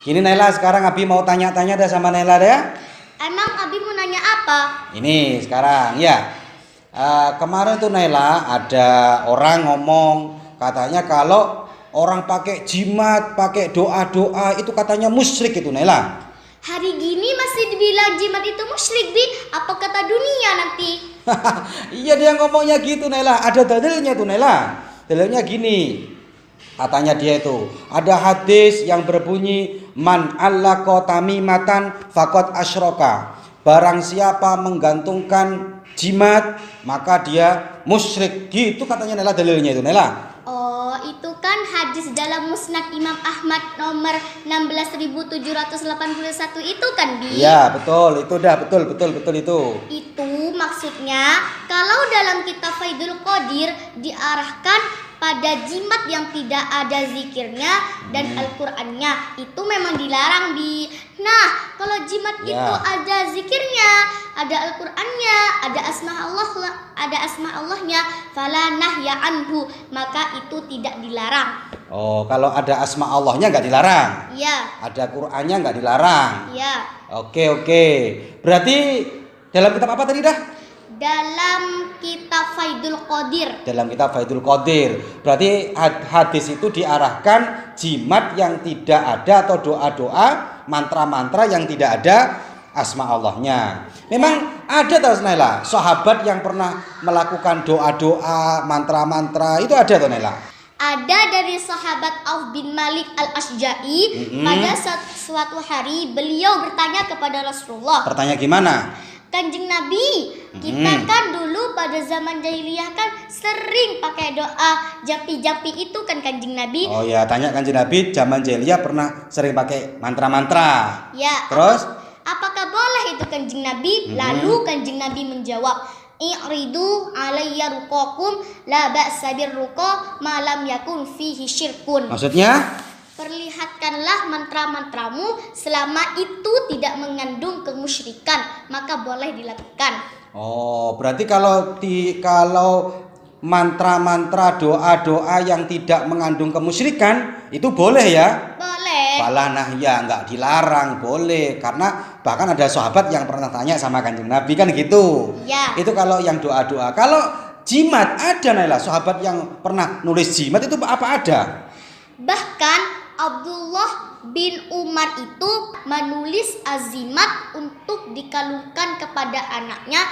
Gini Naila, sekarang Abi mau tanya-tanya dah sama Naila ya. Emang Abi mau nanya apa? Ini sekarang ya. Kemarin tuh Naila ada orang ngomong katanya kalau orang pakai jimat, pakai doa-doa itu katanya musyrik itu Naila. Hari gini masih dibilang jimat itu musyrik, Bi? Apa kata dunia nanti? Iya dia ngomongnya gitu Naila. Ada dalilnya tuh Naila. Dalilnya gini. Katanya dia itu ada hadis yang berbunyi man allaqa tamimatan faqad asyraka. Barang siapa menggantungkan jimat maka dia musyrik. Gitu katanya Naila dalilnya itu Naila. Oh, itu kan hadis dalam Musnad Imam Ahmad nomor 16.781 itu kan, Bi? Iya, betul. Itu dah betul itu. Itu maksudnya kalau dalam kitab Faidul Qadir diarahkan pada jimat yang tidak ada zikirnya dan Al-Qur'annya, itu memang dilarang, Bi. Nah, kalau jimat Ya. itu ada zikirnya, ada Al-Qur'annya, ada asma Allahnya, fala nahya anhu, maka itu tidak dilarang. Oh, kalau ada asma Allahnya nggak dilarang. Iya, Ada Qur'annya nggak dilarang. iya. Oke. Berarti dalam kitab apa tadi dah? Dalam kitab Faidul Qadir. Dalam kitab Faidul Qadir. Berarti hadis itu diarahkan jimat yang tidak ada atau doa-doa, mantra-mantra yang tidak ada asma Allahnya. Memang ada tahu Naila, sahabat yang pernah melakukan doa-doa, mantra-mantra itu ada tahu Naila? Ada dari sahabat Auf bin Malik al-Asja'i. Pada suatu hari beliau bertanya kepada Rasulullah. Bertanya gimana? Kanjeng Nabi, kita kan dulu pada zaman jahiliyah kan sering pakai doa jampi-jampi itu kan Kanjeng Nabi. Oh ya, tanya Kanjeng Nabi zaman jahiliyah pernah sering pakai mantra-mantra. Ya. Terus? Apakah boleh itu Kanjeng Nabi? Lalu Kanjeng Nabi menjawab, "I'ridu alayya ruqakum la ba'sa birruqa ma lam yakun fihi syirkun." Maksudnya? Perlihatkanlah mantra-mantramu selama itu tidak mengandung kemusyrikan, maka boleh dilakukan. Oh, berarti kalau mantra-mantra doa-doa yang tidak mengandung kemusyrikan itu boleh ya? Boleh. Fala nahya, nggak dilarang, boleh. Karena bahkan ada sahabat yang pernah tanya sama Kanjeng Nabi kan gitu. Ya. Itu kalau yang doa-doa. Kalau jimat ada Naila, sahabat yang pernah nulis jimat itu apa ada? Bahkan Abdullah bin Umar itu menulis azimat untuk dikalungkan kepada anaknya